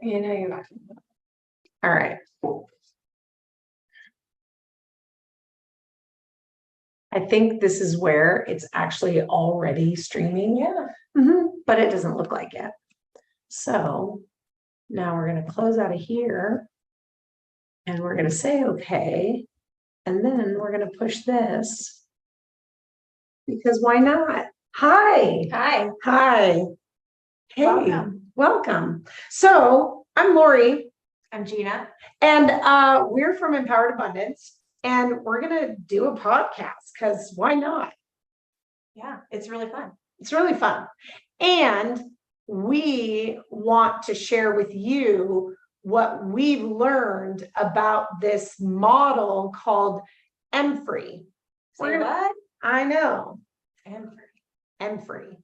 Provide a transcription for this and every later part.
You know you are. All right. I think this is where it's actually already streaming. Yeah. But it doesn't look like it. So now we're going to close out of here and we're going to say, okay. And then we're going to push this because why not? Hi. Hi. Hi. Hey, welcome. So I'm Lori. I'm Gina. And we're from Empowered Abundance. And we're going to do a podcast because why not? Yeah, it's really fun. It's really fun. And we want to share with you what we've learned about this model called MFRE. What? I know. MFRE. MFRE.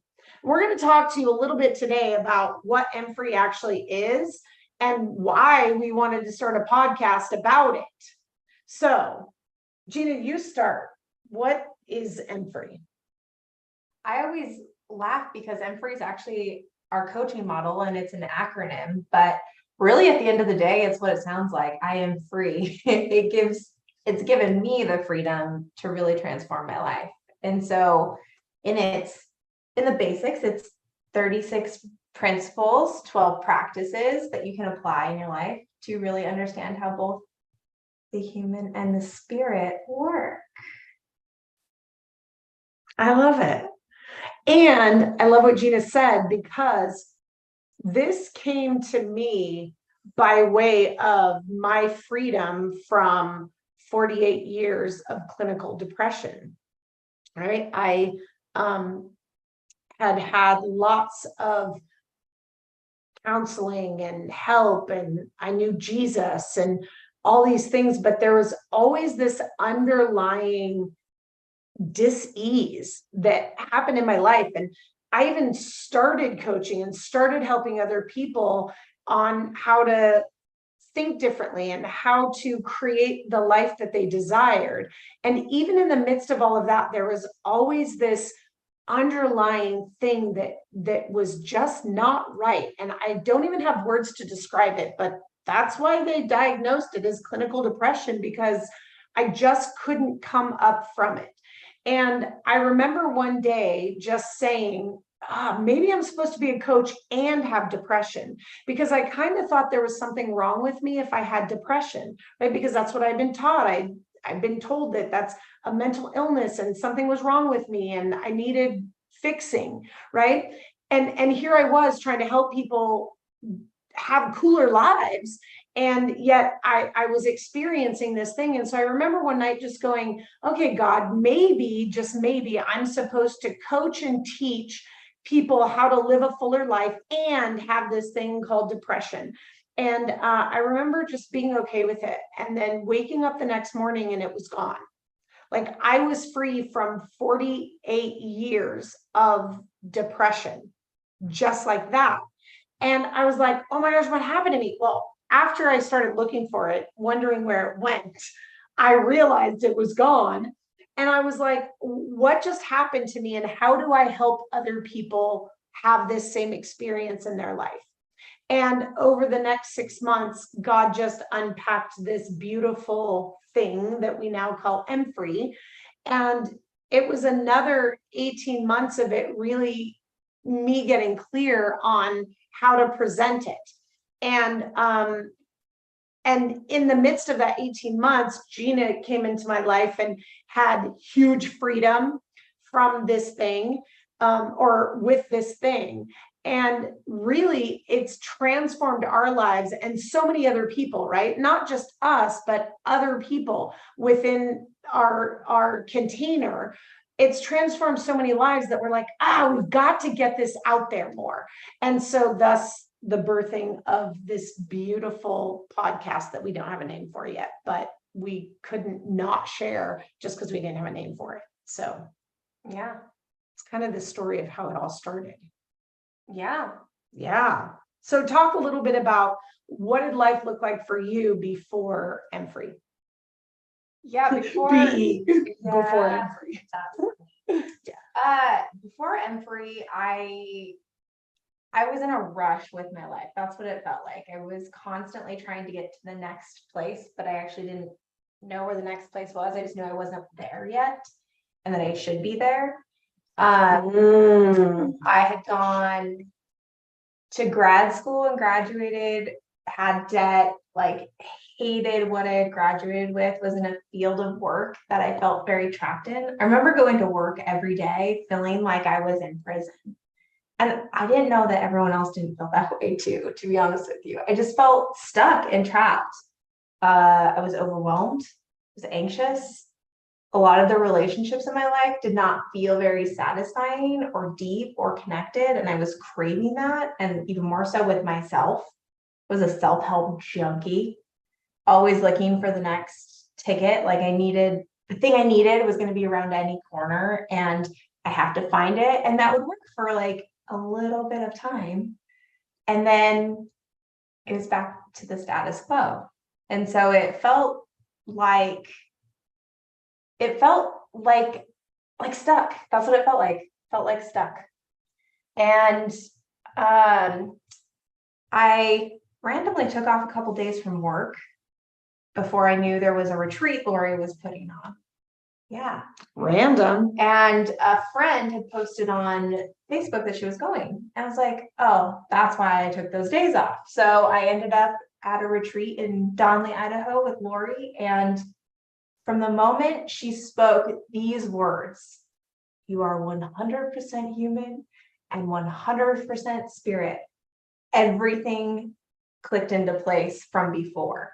We're going to talk to you a little bit today about what MFRE actually is and why we wanted to start a podcast about it. So, Gina, you start. What is MFRE? I always laugh because MFRE is actually our coaching model and it's an acronym, but really at the end of the day, it's what it sounds like. I am free. It's given me the freedom to really transform my life. And so in the basics, it's 36 principles, 12 practices that you can apply in your life to really understand how both the human and the spirit work. I love it. And I love what Gina said because this came to me by way of my freedom from 48 years of clinical depression. Right? I had lots of counseling and help, and I knew Jesus and all these things, but there was always this underlying dis-ease that happened in my life. And I even started coaching and started helping other people on how to think differently and how to create the life that they desired. And even in the midst of all of that, there was always this underlying thing that was just not right. And I don't even have words to describe it, but that's why they diagnosed it as clinical depression, because I just couldn't come up from it. And I remember one day just saying, maybe I'm supposed to be a coach and have depression, because I kind of thought there was something wrong with me if I had depression, right? Because that's what I've been taught. I've been told that that's a mental illness and something was wrong with me and I needed fixing, right? And here I was trying to help people have cooler lives. And yet I was experiencing this thing. And so I remember one night just going, okay, God, maybe, just maybe I'm supposed to coach and teach people how to live a fuller life and have this thing called depression. And I remember just being okay with it. And then waking up the next morning and it was gone. Like I was free from 48 years of depression, just like that. And I was like, oh my gosh, what happened to me? Well, after I started looking for it, wondering where it went, I realized it was gone. And I was like, what just happened to me? And how do I help other people have this same experience in their life? And over the next 6 months, God just unpacked this beautiful thing that we now call MFRE. And it was another 18 months of it really me getting clear on how to present it. And in the midst of that 18 months, Gina came into my life and had huge freedom from this thing, or with this thing. And really, it's transformed our lives and so many other people, right? Not just us, but other people within our container. It's transformed so many lives that we're like, we've got to get this out there more. And so thus the birthing of this beautiful podcast that we don't have a name for yet, but we couldn't not share just because we didn't have a name for it. So yeah, it's kind of the story of how it all started. Yeah. So talk a little bit about what did life look like for you before MFRE? Yeah, before before MFRE. before MFRE, I was in a rush with my life. That's what it felt like. I was constantly trying to get to the next place, but I actually didn't know where the next place was. I just knew I wasn't there yet and that I should be there. I had gone to grad school and graduated, had debt, like hated what I had graduated with, was in a field of work that I felt very trapped in. I remember going to work every day feeling like I was in prison. And I didn't know that everyone else didn't feel that way too, to be honest with you. I just felt stuck and trapped. I was overwhelmed, I was anxious. A lot of the relationships in my life did not feel very satisfying or deep or connected. And I was craving that. And even more so with myself, I was a self-help junkie, always looking for the next ticket. Like the thing I needed was going to be around any corner and I have to find it. And that would work for like a little bit of time. And then it was back to the status quo. And so it felt like stuck. That's what it felt like. Felt like stuck. And I randomly took off a couple days from work before I knew there was a retreat Lori was putting on. Yeah. Random. And a friend had posted on Facebook that she was going. I was like, oh, that's why I took those days off. So I ended up at a retreat in Donley, Idaho with Lori. And from the moment she spoke these words, you are 100% human and 100% spirit, everything clicked into place from before.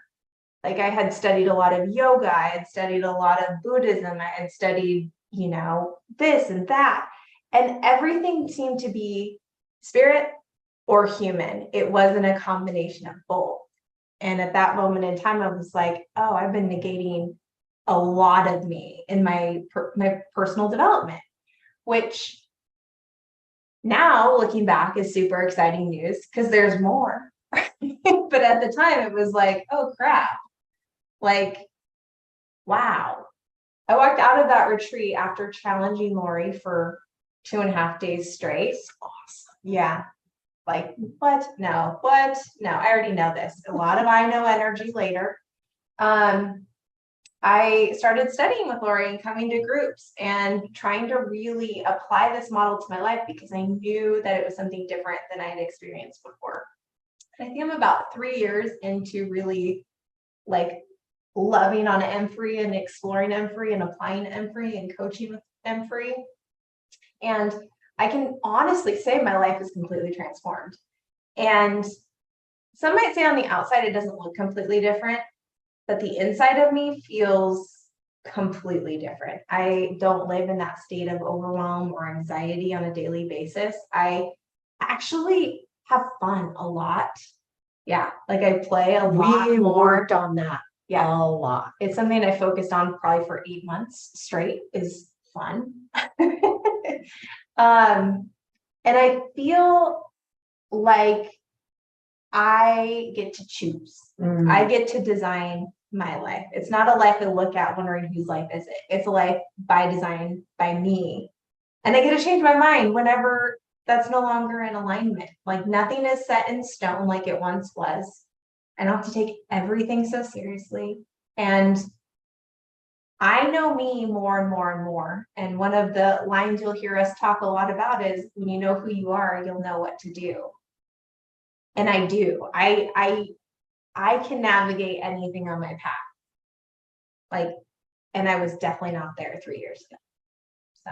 Like I had studied a lot of yoga, I had studied a lot of Buddhism, I had studied, this and that. And everything seemed to be spirit or human. It wasn't a combination of both. And at that moment in time, I was like, oh, I've been negating a lot of me in my personal development, which now looking back is super exciting news because there's more. But at the time it was like, oh crap, like, wow. I walked out of that retreat after challenging Lori for 2.5 days straight. Awesome. Yeah. Like, what? No, I already know this. A lot of I know energy later. I started studying with Lori and coming to groups and trying to really apply this model to my life because I knew that it was something different than I had experienced before. I think I'm about 3 years into really like loving on MFree and exploring MFree and applying MFree and coaching with MFree. And I can honestly say my life is completely transformed. And some might say on the outside, it doesn't look completely different, but the inside of me feels completely different. I don't live in that state of overwhelm or anxiety on a daily basis. I actually have fun a lot. Yeah, like I play a lot We more. worked on that. Yeah, a lot. It's something I focused on probably for 8 months straight. Is fun. And I feel like I get to choose. I get to design my life. It's not a life I look at wondering whose life is it. It's a life by design by me. And I get to change my mind whenever that's no longer in alignment. Like nothing is set in stone like it once was. I don't have to take everything so seriously. And I know me more and more and more. And one of the lines you'll hear us talk a lot about is when you know who you are, you'll know what to do. And I do. I can navigate anything on my path. Like, and I was definitely not there 3 years ago. So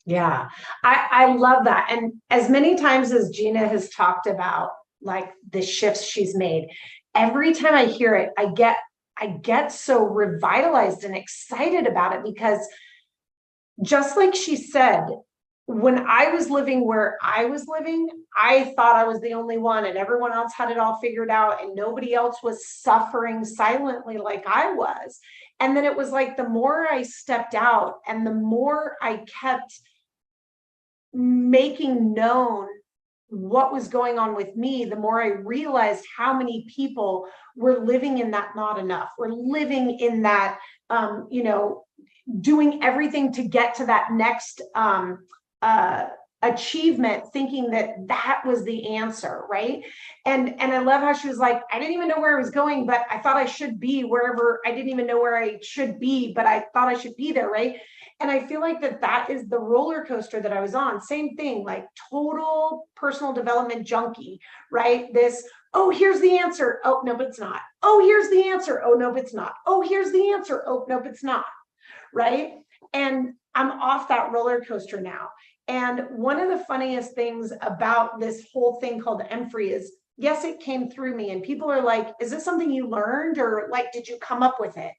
yeah, I love that. And as many times as Gina has talked about like the shifts she's made, every time I hear it, I get so revitalized and excited about it because just like she said, when I was living where I was living, I thought I was the only one and everyone else had it all figured out and nobody else was suffering silently like I was. And then it was like the more I stepped out and the more I kept making known what was going on with me, the more I realized how many people were living in that not enough. We're living in that, doing everything to get to that next achievement, thinking that that was the answer, right? And I love how she was like, I didn't even know where I was going, but I thought I should be wherever. I didn't even know where I should be, but I thought I should be there, right? And I feel like that is the roller coaster that I was on. Same thing, like total personal development junkie, right? This, oh, here's the answer. Oh, no, but it's not. Oh, here's the answer. Oh, no, but it's not. Oh, here's the answer. Oh, no, but it's not, right? And I'm off that roller coaster now. And one of the funniest things about this whole thing called Emfree is, yes, it came through me, and people are like, is this something you learned, or like, did you come up with it?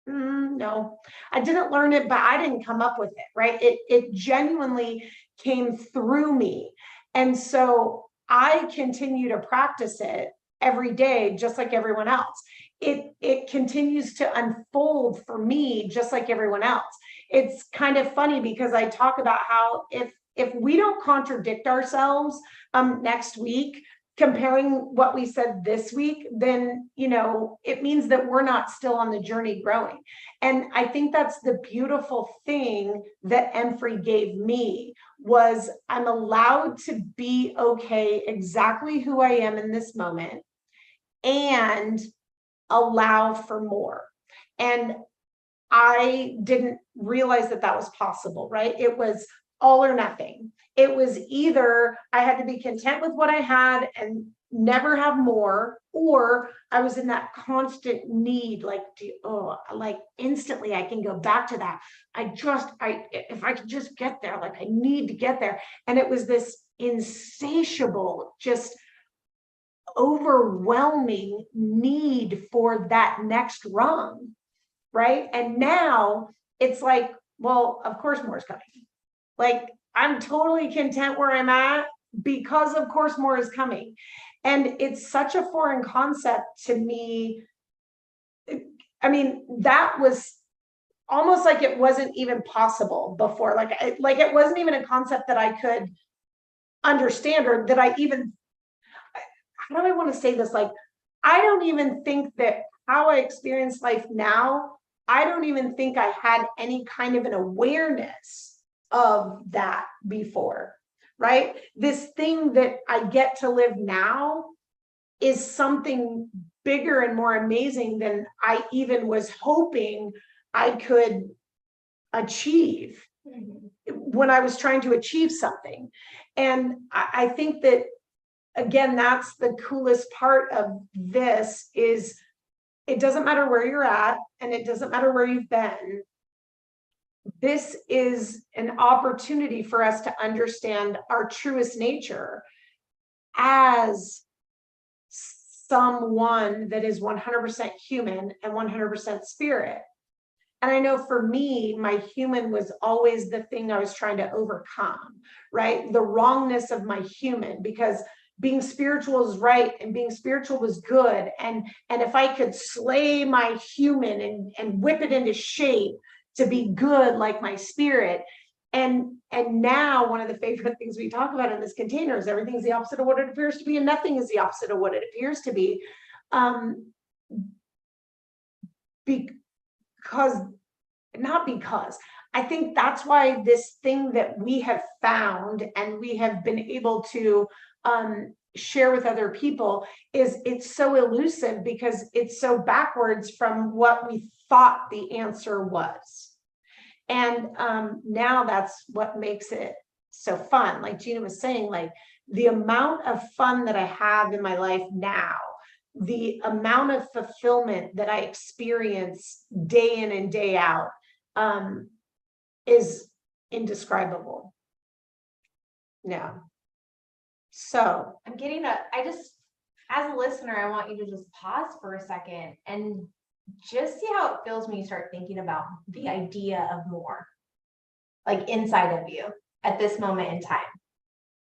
No, I didn't learn it, but I didn't come up with it, right? It genuinely came through me. And so I continue to practice it every day, just like everyone else. It continues to unfold for me, just like everyone else. It's kind of funny because I talk about how if we don't contradict ourselves next week, comparing what we said this week, then, you know, it means that we're not still on the journey growing. And I think that's the beautiful thing that Emfree gave me, was I'm allowed to be okay exactly who I am in this moment and allow for more. And I didn't realize that was possible, right? It was all or nothing. It was either I had to be content with what I had and never have more, or I was in that constant need, like, like instantly I can go back to that. If I could just get there, like I need to get there. And it was this insatiable, just overwhelming need for that next rung, right? And now it's like, well, of course more is coming. Like, I'm totally content where I'm at because of course more is coming. And it's such a foreign concept to me. I mean, that was almost like it wasn't even possible before. Like it wasn't even a concept that I could understand, or that I even, how do I want to say this? Like, I don't even think that how I experience life now, I don't even think I had any kind of an awareness of that before, right? This thing that I get to live now is something bigger and more amazing than I even was hoping I could achieve when I was trying to achieve something. And I think that, again, that's the coolest part of this, is it doesn't matter where you're at and it doesn't matter where you've been. This is an opportunity for us to understand our truest nature as someone that is 100% human and 100% spirit. And I know for me, my human was always the thing I was trying to overcome, right? The wrongness of my human, because being spiritual is right and being spiritual was good. And if I could slay my human and whip it into shape to be good like my spirit. And now one of the favorite things we talk about in this container is everything's the opposite of what it appears to be, and nothing is the opposite of what it appears to be. I think that's why this thing that we have found and we have been able to share with other people it's so elusive, because it's so backwards from what we thought the answer was. And now that's what makes it so fun. Like Gina was saying, like the amount of fun that I have in my life now, the amount of fulfillment that I experience day in and day out is indescribable. Yeah. So as a listener, I want you to just pause for a second and just see how it feels when you start thinking about the idea of more, like inside of you at this moment in time.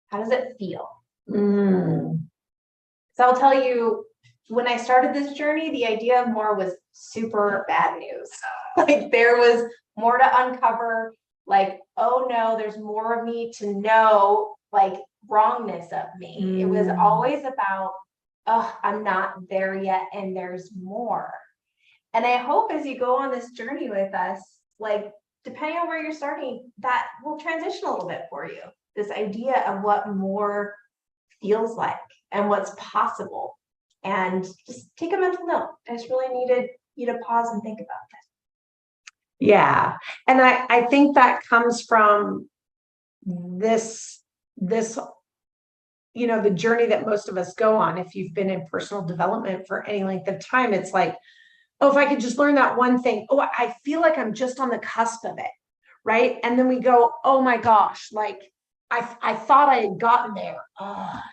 How does it feel? So I'll tell you, when I started this journey, the idea of more was super bad news. Like there was more to uncover, like, oh no, there's more of me to know, like wrongness of me. It was always about, oh, I'm not there yet and there's more. And I hope as you go on this journey with us, like depending on where you're starting, that will transition a little bit for you. this idea of what more feels like and what's possible. And just take a mental note. I just really needed you to pause and think about that. Yeah. And I think that comes from this, the journey that most of us go on. If you've been in personal development for any length of time, it's like, oh, if I could just learn that one thing, oh, I feel like I'm just on the cusp of it. Right. And then we go, oh my gosh, like I thought I had gotten there.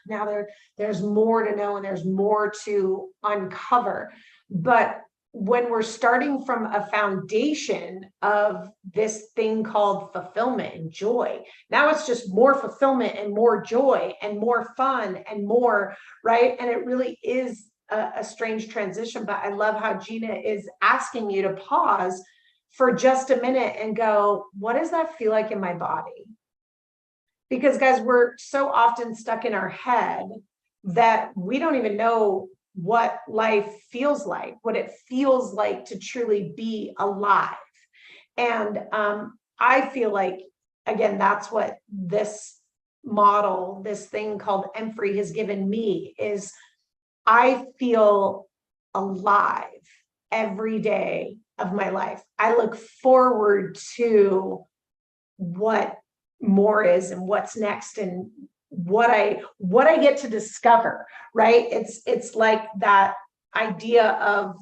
Now there's more to know and there's more to uncover. But when we're starting from a foundation of this thing called fulfillment and joy, now it's just more fulfillment and more joy and more fun and more, right? And it really is a strange transition, but I love how Gina is asking you to pause for just a minute and go, what does that feel like in my body? Because guys, we're so often stuck in our head that we don't even know what life feels like, what it feels like to truly be alive. And I feel like, again, that's what this model, this thing called Emfree has given me, is I feel alive every day of my life. I look forward to what more is and what's next and what I get to discover, right? It's like that idea of,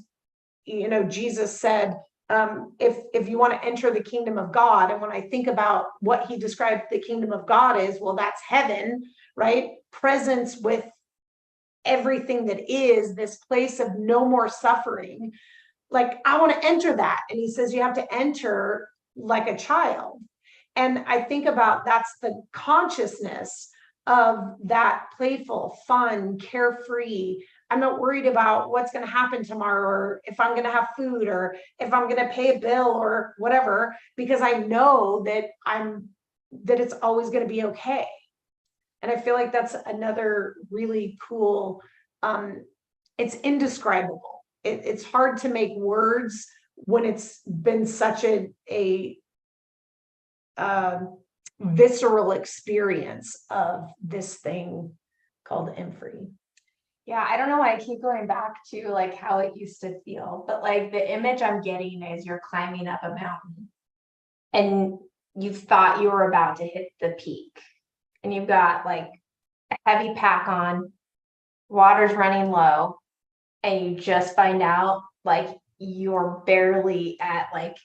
Jesus said, if you want to enter the kingdom of God, and when I think about what he described the kingdom of God is, well, that's heaven, right? Presence with everything that is, this place of no more suffering. Like, I want to enter that. And he says, you have to enter like a child. And I think about that's the consciousness of that playful, fun, carefree. I'm not worried about what's going to happen tomorrow, or if I'm going to have food, or if I'm going to pay a bill or whatever, because I know that it's always going to be okay. And I feel like that's another really cool, it's indescribable. It's hard to make words when it's been such a visceral experience of this thing called Emfree. Yeah, I don't know why I keep going back to like how it used to feel, but like the image I'm getting is you're climbing up a mountain and you thought you were about to hit the peak, and you've got like a heavy pack on, water's running low, and you just find out like you're barely at like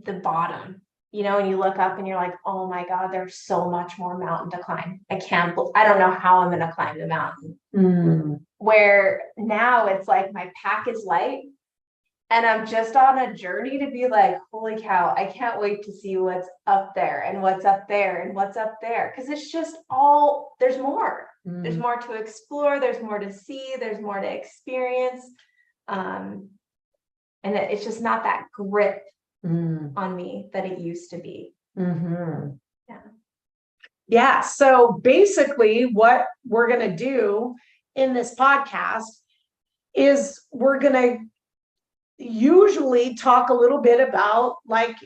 the bottom, and you look up and you're like, oh my God, there's so much more mountain to climb. I don't know how I'm going to climb the mountain. Where now it's like my pack is light and I'm just on a journey to be like, holy cow, I can't wait to see what's up there and what's up there and what's up there. Cause it's just there's more. There's more to explore. There's more to see. There's more to experience. And it's just not that grip on me that it used to be. Yeah. So basically what we're going to do in this podcast is we're going to usually talk a little bit about like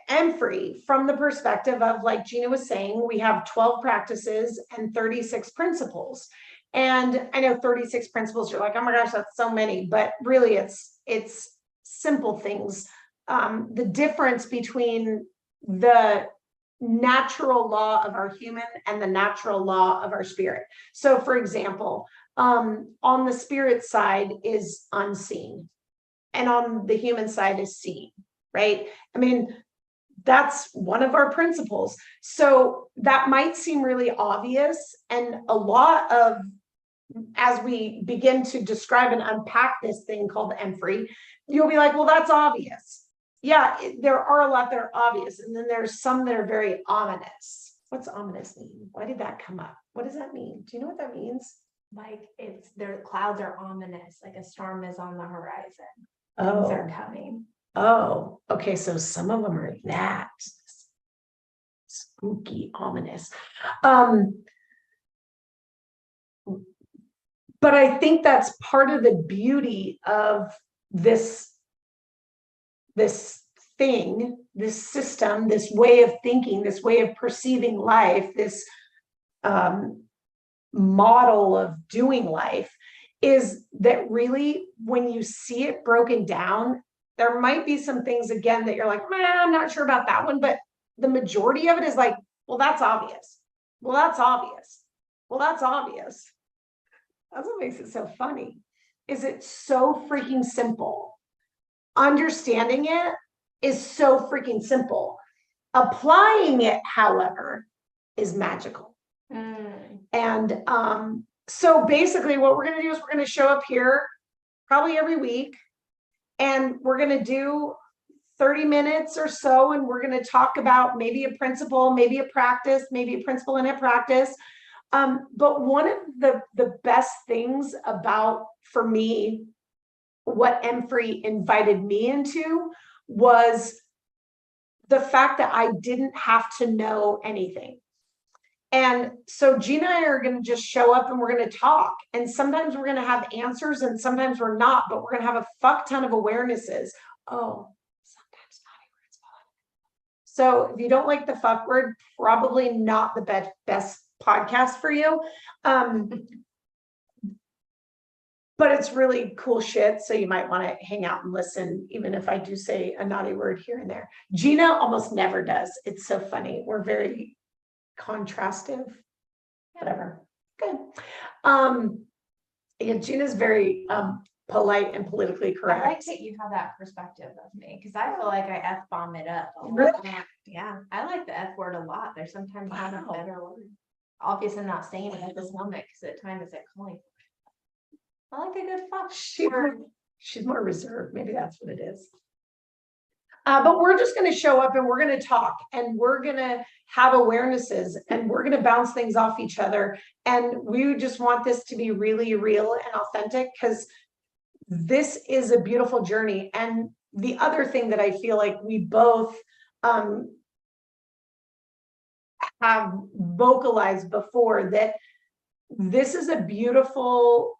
Emfree from the perspective of, like Gina was saying, we have 12 practices and 36 principles. And I know 36 principles, you're like, oh my gosh, that's so many, but really it's simple things. The difference between the natural law of our human and the natural law of our spirit. So for example, on the spirit side is unseen, and on the human side is seen, right? I mean, that's one of our principles. So that might seem really obvious. And a lot of, as we begin to describe and unpack this thing called Emfree, you'll be like, well, that's obvious. Yeah, there are a lot that are obvious. And then there's some that are very ominous. What's ominous mean? Why did that come up? What does that mean? Do you know what that means? Like their clouds are ominous, like a storm is on the horizon. Things are coming. Oh, okay. So some of them are that spooky, ominous. But I think that's part of the beauty of this thing, this system, this way of thinking, this way of perceiving life, this model of doing life, is that really when you see it broken down, there might be some things again that you're like, man, I'm not sure about that one, but the majority of it is like, well, that's obvious. Well, that's obvious. Well, that's obvious. That's what makes it so funny. Is it so freaking simple? Understanding it is so freaking simple. Applying it, however, is magical. And so basically what we're going to do is we're going to show up here probably every week, and we're going to do 30 minutes or so, and we're going to talk about maybe a principle, maybe a practice, maybe a principle and a practice. But one of the best things about, for me, what MFree invited me into was the fact that I didn't have to know anything. And so Gina and I are going to just show up and we're going to talk. And sometimes we're going to have answers and sometimes we're not, but we're going to have a fuck ton of awarenesses. Oh, sometimes naughty words. So if you don't like the fuck word, probably not the best podcast for you. But it's really cool shit. So you might want to hang out and listen, even if I do say a naughty word here and there. Gina almost never does. It's so funny. We're very contrastive, whatever. Good. Yeah, Gina's very polite and politically correct. I like that you have that perspective of me, because I feel like I F-bomb it up. Really? Yeah, I like the F word a lot. There's sometimes not a better word. Obviously, I'm not saying it at this moment because at times it's calling. I like a good fuck. She's more reserved. Maybe that's what it is. But we're just going to show up and we're going to talk and we're going to have awarenesses and we're going to bounce things off each other. And we just want this to be really real and authentic, because this is a beautiful journey. And the other thing that I feel like we both have vocalized before, that this is a beautiful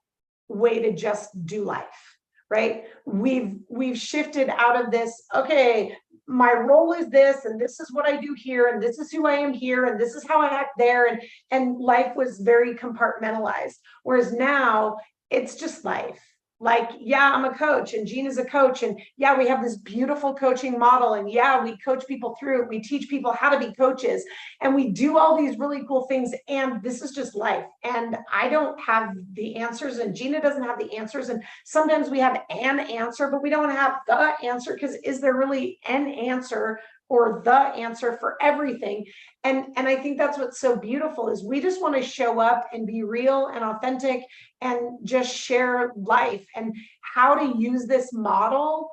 way to just do life, right? We've shifted out of this, okay, my role is this, and this is what I do here, and this is who I am here, and this is how I act there, and life was very compartmentalized. Whereas now it's just life. Like, yeah, I'm a coach and Gina's a coach, and yeah, we have this beautiful coaching model, and yeah, we coach people through it. We teach people how to be coaches, and we do all these really cool things, and this is just life. And I don't have the answers, and Gina doesn't have the answers, and sometimes we have an answer, but we don't have the answer, because is there really an answer or the answer for everything? And I think that's what's so beautiful, is we just want to show up and be real and authentic and just share life and how to use this model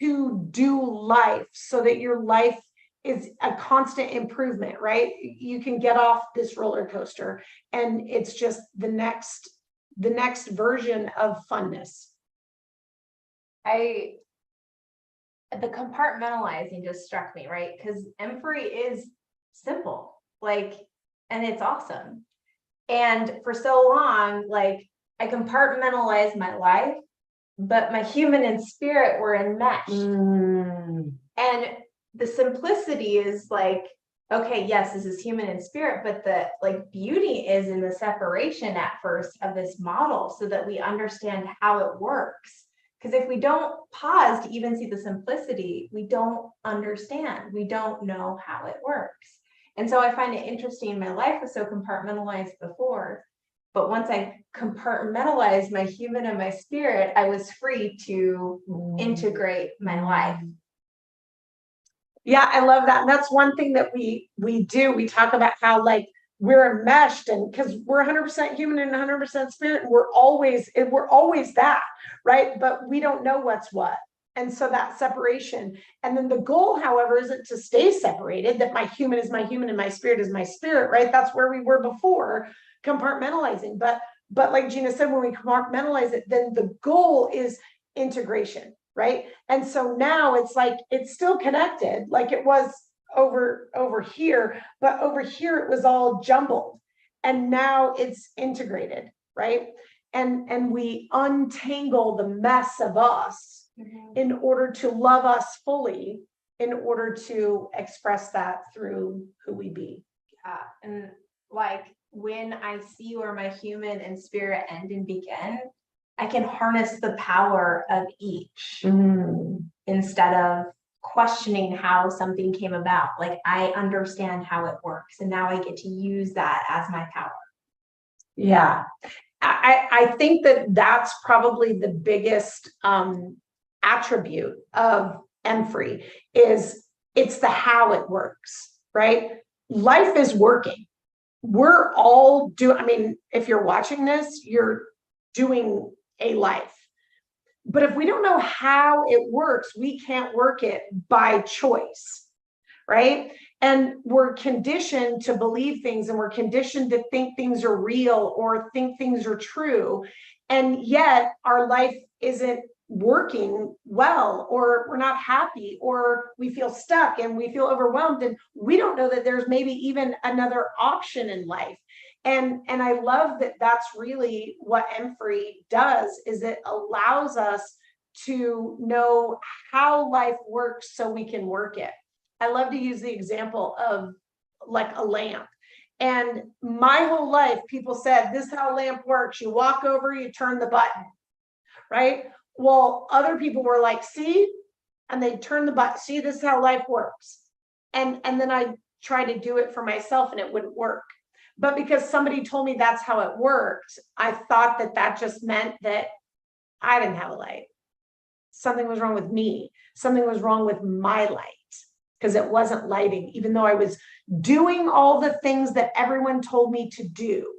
to do life so that your life is a constant improvement, right? You can get off this roller coaster and it's just the next version of funness. The compartmentalizing just struck me, right? Because MFree is simple, like, and it's awesome. And for so long, like, I compartmentalized my life, but my human and spirit were enmeshed. And the simplicity is like, okay, yes, this is human and spirit, but the like beauty is in the separation at first of this model so that we understand how it works. Because if we don't pause to even see the simplicity, we don't understand. We don't know how it works. And so I find it interesting. My life was so compartmentalized before, but once I compartmentalized my human and my spirit, I was free to integrate my life. Yeah, I love that. And that's one thing that we do. We talk about how, like, we're enmeshed, and because we're 100% human and 100% spirit, and we're always that, right? But we don't know what's what. And so that separation, and then the goal, however, isn't to stay separated, that my human is my human and my spirit is my spirit, right? That's where we were before, compartmentalizing. But like Gina said, when we compartmentalize it, then the goal is integration, right? And so now it's like, it's still connected like it was over here, but over here it was all jumbled, and now it's integrated, right? And we untangle the mess of us in order to love us fully, in order to express that through who we be. And like when I see where my human and spirit end and begin, I can harness the power of each instead of questioning how something came about. Like I understand how it works, and now I get to use that as my power. Yeah. I think that that's probably the biggest attribute of MFree is it's the how it works, right? Life is working. We're all doing, I mean, if you're watching this, you're doing a life. But if we don't know how it works, we can't work it by choice, right? And we're conditioned to believe things, and we're conditioned to think things are real or think things are true. And yet our life isn't working well, or we're not happy, or we feel stuck and we feel overwhelmed, and we don't know that there's maybe even another option in life. And I love that that's really what MFree does, is it allows us to know how life works so we can work it. I love to use the example of like a lamp. And my whole life, people said, this is how a lamp works. You walk over, you turn the button, right? Well, other people were like, see, and they turn the button. See, this is how life works. And then I tried to do it for myself and it wouldn't work. But because somebody told me that's how it worked, I thought that that just meant that I didn't have a light. Something was wrong with me. Something was wrong with my light, because it wasn't lighting, even though I was doing all the things that everyone told me to do.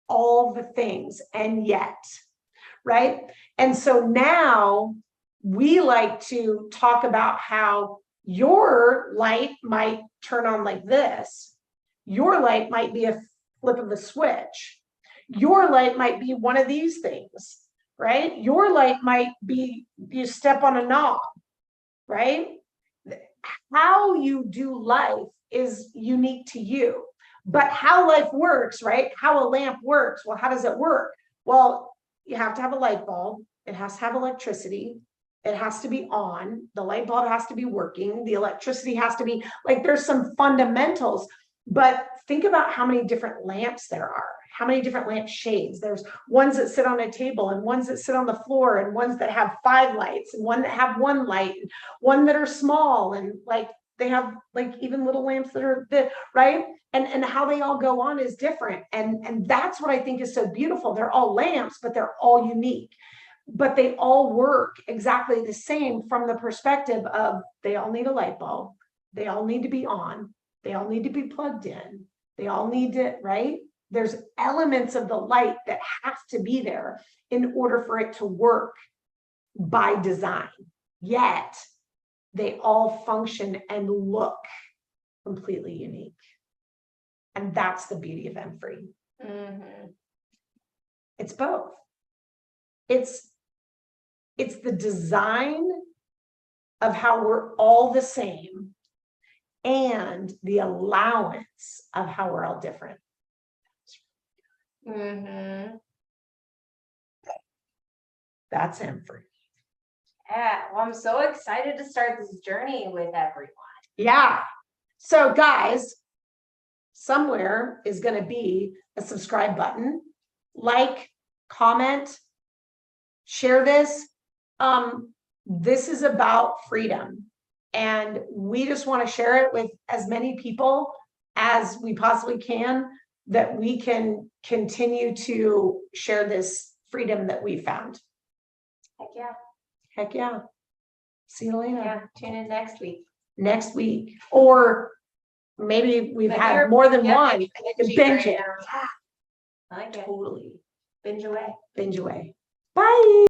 All the things, and yet, right? And so now we like to talk about how your light might turn on like this. Your light might be a flip of a switch. Your light might be one of these things, right? Your light might be you step on a knob, right? How you do life is unique to you. But how life works, right? How a lamp works. Well, how does it work? Well, you have to have a light bulb. It has to have electricity. It has to be on. The light bulb has to be working. The electricity has to be, like, there's some fundamentals. But think about how many different lamps there are, how many different lamp shades. There's ones that sit on a table, and ones that sit on the floor, and ones that have 5 lights, and one that have 1 light, and one that are small, and like they have like even little lamps that are right. And how they all go on is different. And that's what I think is so beautiful. They're all lamps, but they're all unique. But they all work exactly the same from the perspective of they all need a light bulb. They all need to be on. They all need to be plugged in. They all need to, right? There's elements of the light that have to be there in order for it to work by design. Yet they all function and look completely unique. And that's the beauty of MFree. It's both. It's the design of how we're all the same, and the allowance of how we're all different. That's MFree. Yeah, well, I'm so excited to start this journey with everyone. Yeah. So guys, somewhere is going to be a subscribe button. Like, comment, share this. This is about freedom. And we just want to share it with as many people as we possibly can, that we can continue to share this freedom that we found. Heck yeah. Heck yeah. See you later. Yeah, tune in next week. Next week. Or maybe we've had more than one. You can binge it. I like it. Totally. Binge away. Binge away. Bye.